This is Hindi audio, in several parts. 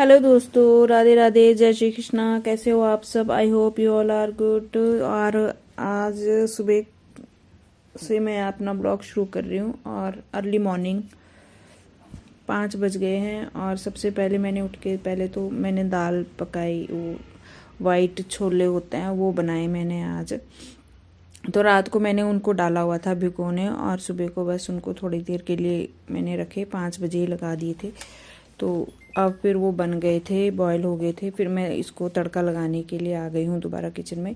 हेलो दोस्तों, राधे राधे, जय श्री कृष्णा। कैसे हो आप सब? I hope you all are good. और आज सुबह से मैं अपना ब्लॉग शुरू कर रही हूँ और अर्ली मॉर्निंग 5 बज गए हैं। और सबसे पहले मैंने उठ के पहले तो मैंने दाल पकाई, वो वाइट छोले होते हैं वो बनाए मैंने आज। तो रात को मैंने उनको डाला हुआ था भिगोने और सुबह को बस उनको थोड़ी देर के लिए मैंने रखे, 5 बजे ही लगा दिए थे। तो अब फिर वो बन गए थे, बॉयल हो गए थे। फिर मैं इसको तड़का लगाने के लिए आ गई हूँ दोबारा किचन में।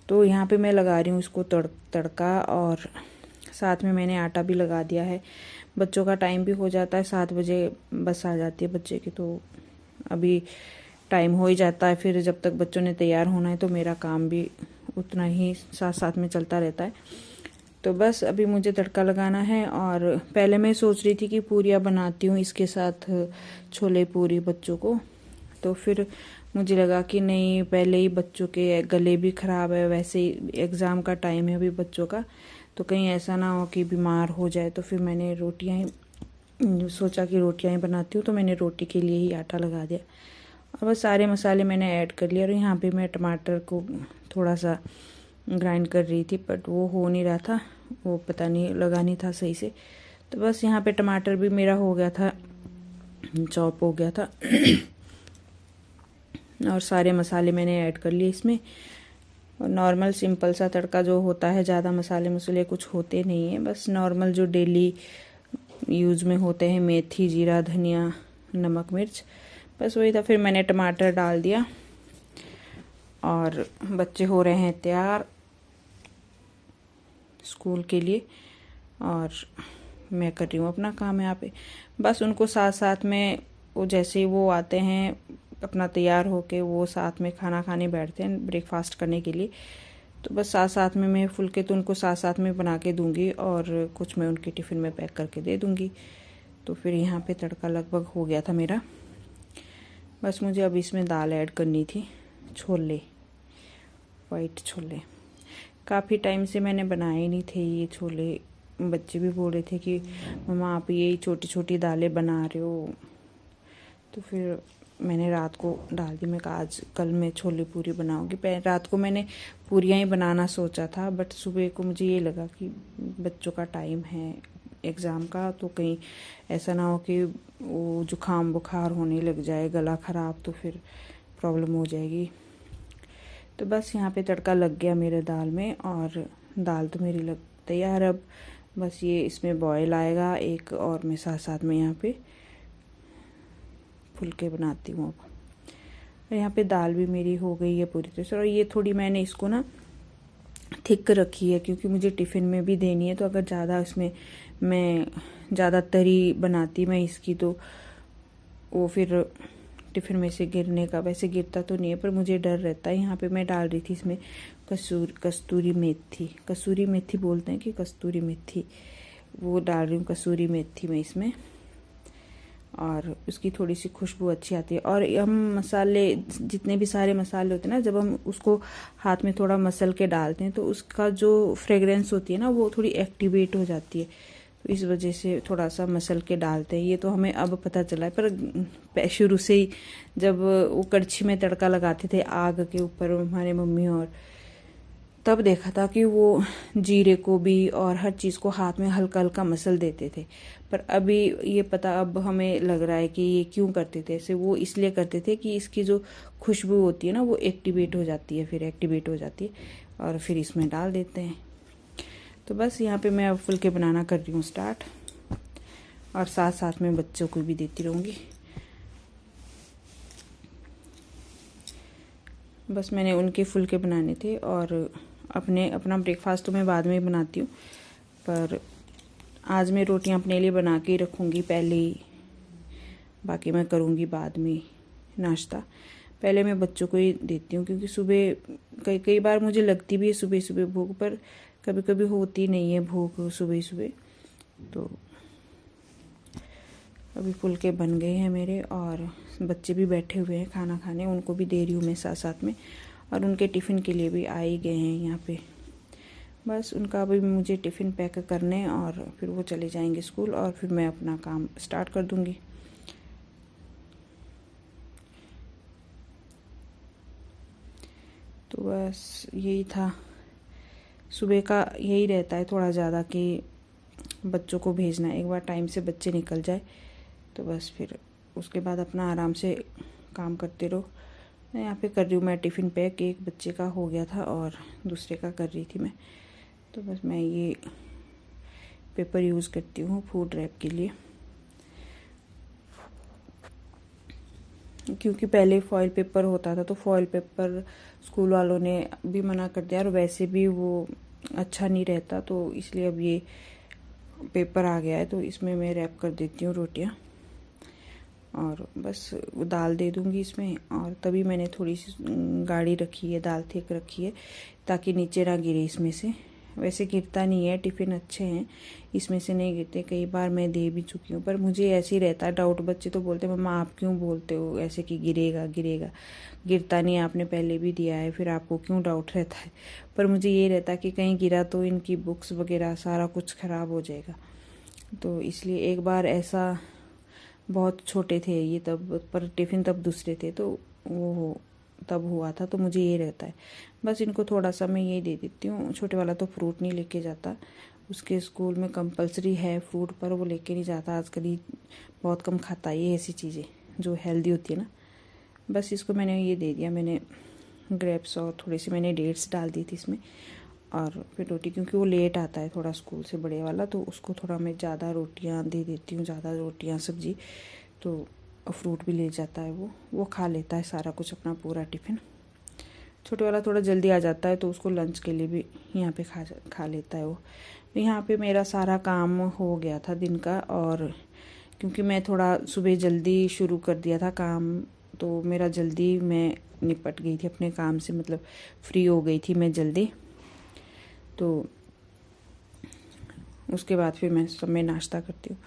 तो यहाँ पे मैं लगा रही हूँ इसको तड़का, और साथ में मैंने आटा भी लगा दिया है। बच्चों का टाइम भी हो जाता है, 7 बजे बस आ जाती है बच्चे की, तो अभी टाइम हो ही जाता है। फिर जब तक बच्चों ने तैयार होना है तो मेरा काम भी उतना ही साथ साथ में चलता रहता है। तो बस अभी मुझे तड़का लगाना है। और पहले मैं सोच रही थी कि पूरियाँ बनाती हूँ इसके साथ, छोले पूरी बच्चों को। तो फिर मुझे लगा कि नहीं, पहले ही बच्चों के गले भी ख़राब है, वैसे ही एग्ज़ाम का टाइम है अभी बच्चों का, तो कहीं ऐसा ना हो कि बीमार हो जाए। तो फिर मैंने रोटियाँ ही सोचा कि रोटियाँ ही बनाती हूँ, तो मैंने रोटी के लिए ही आटा लगा दिया। और बस सारे मसाले मैंने ऐड कर लिया। और यहाँ पे मैं टमाटर को थोड़ा सा ग्राइंड कर रही थी, बट वो हो नहीं रहा था, वो पता नहीं लगा नहीं था सही से। तो बस यहाँ पे टमाटर भी मेरा हो गया था, चॉप हो गया था। और सारे मसाले मैंने ऐड कर लिए इसमें। और नॉर्मल सिंपल सा तड़का जो होता है, ज़्यादा मसाले मसाले कुछ होते नहीं हैं, बस नॉर्मल जो डेली यूज़ में होते हैं, मेथी, जीरा, धनिया, नमक, मिर्च, बस वही था। फिर मैंने टमाटर डाल दिया और बच्चे हो रहे हैं तैयार स्कूल के लिए। और मैं कर रही हूँ अपना काम यहाँ पे। बस उनको साथ साथ में, वो जैसे ही वो आते हैं अपना तैयार होके, वो साथ में खाना खाने बैठते हैं ब्रेकफास्ट करने के लिए। तो बस साथ साथ में मैं फुल्के तो उनको साथ साथ में बना के दूंगी और कुछ मैं उनके टिफ़िन में पैक करके दे दूंगी। तो फिर यहाँ पे तड़का लगभग हो गया था मेरा। बस मुझे अब इसमें दाल ऐड करनी थी, छोले, वाइट छोले। काफ़ी टाइम से मैंने बनाए ही नहीं थे ये छोले। बच्चे भी बोल रहे थे कि मम्मा आप ये छोटी छोटी दालें बना रहे हो। तो फिर मैंने रात को डाल दी। मैं कहा आज कल मैं छोले पूरी बनाऊंगी। रात को मैंने पूरियाँ ही बनाना सोचा था, बट सुबह को मुझे ये लगा कि बच्चों का टाइम है एग्ज़ाम का, तो कहीं ऐसा ना हो कि वो जुकाम बुखार होने लग जाए, गला ख़राब, तो फिर प्रॉब्लम हो जाएगी। तो बस यहाँ पे तड़का लग गया मेरे दाल में, और दाल तो मेरी लग तैयार। अब बस ये इसमें बॉयल आएगा एक, और मैं साथ साथ में यहाँ पे फुलके बनाती हूँ अब। और यहाँ पे दाल भी मेरी हो गई है पूरी तरह से। और ये थोड़ी मैंने इसको ना थिक रखी है, क्योंकि मुझे टिफ़िन में भी देनी है। तो अगर ज़्यादा इसमें मैं ज़्यादा तरी बनाती मैं इसकी, तो वो फिर टिफ़िन में से गिरने का, वैसे गिरता तो नहीं है पर मुझे डर रहता है। यहाँ पे मैं डाल रही थी इसमें कसूरी मेथी बोलते हैं कि कस्तूरी मेथी, वो डाल रही हूँ कसूरी मेथी में इसमें। और उसकी थोड़ी सी खुशबू अच्छी आती है। और हम मसाले, जितने भी सारे मसाले होते हैं ना, जब हम उसको हाथ में थोड़ा मसल के डालते हैं तो उसका जो फ्रेगरेंस होती है ना, वो थोड़ी एक्टिवेट हो जाती है। तो इस वजह से थोड़ा सा मसल के डालते हैं। ये तो हमें अब पता चला है, पर शुरू से ही जब वो कड़छी में तड़का लगाते थे आग के ऊपर हमारे मम्मी, और तब देखा था कि वो जीरे को भी और हर चीज़ को हाथ में हल्का हल्का मसल देते थे। पर अभी ये पता, अब हमें लग रहा है कि ये क्यों करते थे ऐसे। वो इसलिए करते थे कि इसकी जो खुशबू होती है ना, वो एक्टिवेट हो जाती है, फिर एक्टिवेट हो जाती है और फिर इसमें डाल देते हैं। तो बस यहाँ पे मैं अब फुलके बनाना कर रही हूँ स्टार्ट, और साथ साथ में बच्चों को भी देती रहूँगी। बस मैंने उनके फुलके बनाने थे, और अपना ब्रेकफास्ट तो मैं बाद में बनाती हूँ, पर आज मैं रोटियां अपने लिए बना के ही रखूँगी पहले ही, बाकी मैं करूँगी बाद में नाश्ता। पहले मैं बच्चों को ही देती हूँ, क्योंकि सुबह कई कई बार मुझे लगती भी है सुबह सुबह भूख, पर कभी कभी होती नहीं है भूख सुबह सुबह। तो अभी फुलके बन गए हैं मेरे, और बच्चे भी बैठे हुए हैं खाना खाने, उनको भी दे रही हूँ मैं साथ साथ में। और उनके टिफ़िन के लिए भी आ ही गए हैं यहाँ पे। बस उनका अभी मुझे टिफ़िन पैक करने, और फिर वो चले जाएंगे स्कूल, और फिर मैं अपना काम स्टार्ट कर दूँगी। तो बस यही था, सुबह का यही रहता है थोड़ा ज़्यादा कि बच्चों को भेजना, एक बार टाइम से बच्चे निकल जाए तो बस फिर उसके बाद अपना आराम से काम करते रहो। मैं यहाँ पे कर रही हूँ मैं टिफ़िन पैक, एक बच्चे का हो गया था और दूसरे का कर रही थी मैं। तो बस मैं ये पेपर यूज़ करती हूँ फूड रैप के लिए, क्योंकि पहले फॉइल पेपर होता था तो फॉइल पेपर स्कूल वालों ने भी मना कर दिया और वैसे भी वो अच्छा नहीं रहता, तो इसलिए अब ये पेपर आ गया है तो इसमें मैं रैप कर देती हूँ रोटियाँ और बस दाल दे दूँगी इसमें। और तभी मैंने थोड़ी सी गाढ़ी रखी है, दाल थिक रखी है ताकि नीचे ना गिरे इसमें से। वैसे गिरता नहीं है, टिफ़िन अच्छे हैं, इसमें से नहीं गिरते, कई बार मैं दे भी चुकी हूँ, पर मुझे ऐसे ही रहता है डाउट। बच्चे तो बोलते हैं मम्मा आप क्यों बोलते हो ऐसे कि गिरेगा गिरेगा, गिरता नहीं, आपने पहले भी दिया है, फिर आपको क्यों डाउट रहता है। पर मुझे ये रहता है कि कहीं गिरा तो इनकी बुक्स वगैरह सारा कुछ ख़राब हो जाएगा, तो इसलिए एक बार ऐसा, बहुत छोटे थे ये तब, पर टिफ़िन तब दूसरे थे तो वो तब हुआ था, तो मुझे ये रहता है। बस इनको थोड़ा सा मैं ये दे देती हूँ। छोटे वाला तो फ्रूट नहीं लेके जाता, उसके स्कूल में कंपलसरी है फ्रूट, पर वो लेके नहीं जाता आजकल, ही बहुत कम खाता है ये ऐसी चीज़ें जो हेल्दी होती है ना। बस इसको मैंने ये दे दिया, मैंने ग्रेप्स और थोड़ी सी मैंने डेट्स डाल दी थी इसमें, और फिर रोटी, क्योंकि वो लेट आता है थोड़ा स्कूल से बड़े वाला, तो उसको थोड़ा मैं ज़्यादा रोटियां दे देती हूँ, ज़्यादा रोटियां सब्जी, तो फ्रूट भी ले जाता है, वो खा लेता है सारा कुछ अपना पूरा टिफ़िन। छोटे वाला थोड़ा जल्दी आ जाता है तो उसको लंच के लिए भी यहाँ पे खा लेता है वो। यहाँ पे मेरा सारा काम हो गया था दिन का, और क्योंकि मैं थोड़ा सुबह जल्दी शुरू कर दिया था काम, तो मेरा जल्दी मैं निपट गई थी अपने काम से, मतलब फ्री हो गई थी मैं जल्दी। तो उसके बाद फिर मैं सब में नाश्ता करती हूँ।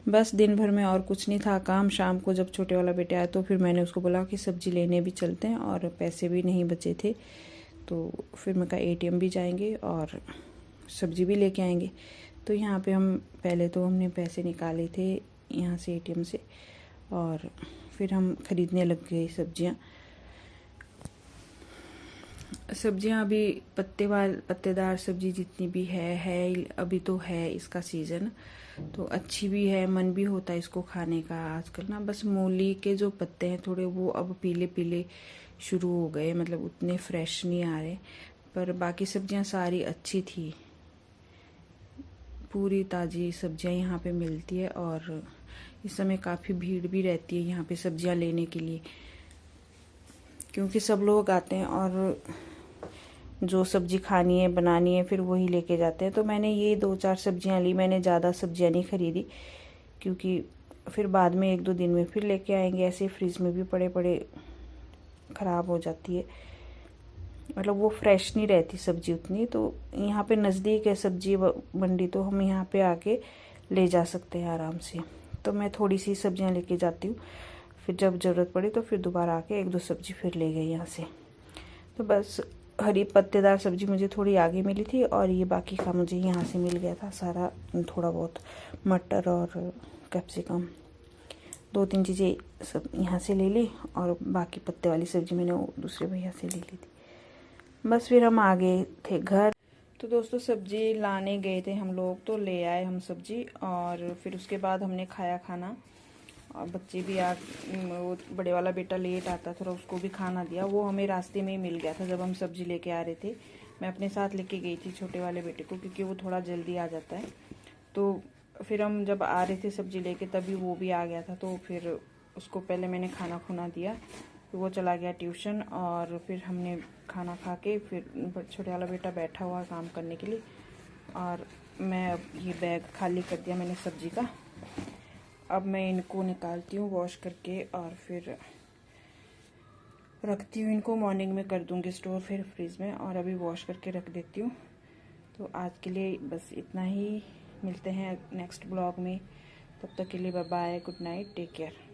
बस दिन भर में और कुछ नहीं था काम। शाम को जब छोटे वाला बेटा आया तो फिर मैंने उसको बोला कि सब्जी लेने भी चलते हैं, और पैसे भी नहीं बचे थे, तो फिर मैं कहा एटीएम भी जाएंगे और सब्जी भी लेके आएंगे। तो यहाँ पे हम पहले तो हमने पैसे निकाले थे यहाँ से एटीएम से, और फिर हम ख़रीदने लग गए सब्जियाँ अभी पत्तेदार सब्जी जितनी भी है अभी तो है इसका सीज़न, तो अच्छी भी है, मन भी होता है इसको खाने का आजकल ना। बस मूली के जो पत्ते हैं थोड़े वो अब पीले पीले शुरू हो गए, मतलब उतने फ्रेश नहीं आ रहे, पर बाकी सब्जियां सारी अच्छी थी, पूरी ताज़ी सब्जियां यहाँ पे मिलती है। और इस समय काफ़ी भीड़ भी रहती है यहाँ पे सब्जियां लेने के लिए, क्योंकि सब लोग आते हैं और जो सब्जी खानी है बनानी है फिर वही लेके जाते हैं। तो मैंने ये 2-4 सब्जियां ली, मैंने ज़्यादा सब्जियां नहीं खरीदी, क्योंकि फिर बाद में 1-2 दिन में फिर लेके आएंगे, ऐसे फ्रिज में भी पड़े पड़े ख़राब हो जाती है, मतलब वो फ्रेश नहीं रहती सब्जी उतनी। तो यहाँ पे नज़दीक है सब्जी मंडी, तो हम यहाँ पे आके ले जा सकते हैं आराम से। तो मैं थोड़ी सी सब्जियाँ लेके जाती हूँ, फिर जब ज़रूरत पड़ी तो फिर दोबारा आके 1-2 सब्जी फिर ले गई यहाँ से। तो बस हरी पत्तेदार सब्जी मुझे थोड़ी आगे मिली थी, और ये बाकी का मुझे यहाँ से मिल गया था सारा, थोड़ा बहुत मटर और कैप्सिकम, 2-3 चीज़ें सब यहाँ से ले ली, और बाकी पत्ते वाली सब्जी मैंने वो दूसरे भैया से ले ली थी। बस फिर हम आ गए थे घर। तो दोस्तों सब्जी लाने गए थे हम लोग, तो ले आए हम सब्जी, और फिर उसके बाद हमने खाया खाना, और बच्चे भी वो बड़े वाला बेटा लेट आता थोड़ा, उसको भी खाना दिया। वो हमें रास्ते में ही मिल गया था जब हम सब्जी लेके आ रहे थे। मैं अपने साथ लेके गई थी छोटे वाले बेटे को, क्योंकि वो थोड़ा जल्दी आ जाता है। तो फिर हम जब आ रहे थे सब्जी लेके तभी वो भी आ गया था, तो फिर उसको पहले मैंने खाना खुना दिया, फिर वो चला गया ट्यूशन, और फिर हमने खाना खा के फिर छोटे वाला बेटा बैठा हुआ काम करने के लिए, और मैं अब ये बैग खाली कर दिया मैंने सब्जी का। अब मैं इनको निकालती हूँ वॉश करके, और फिर रखती हूँ इनको, मॉर्निंग में कर दूँगी स्टोर फिर फ्रिज में, और अभी वॉश करके रख देती हूँ। तो आज के लिए बस इतना ही, मिलते हैं नेक्स्ट ब्लॉग में, तब तक के लिए bye bye, good night, take care.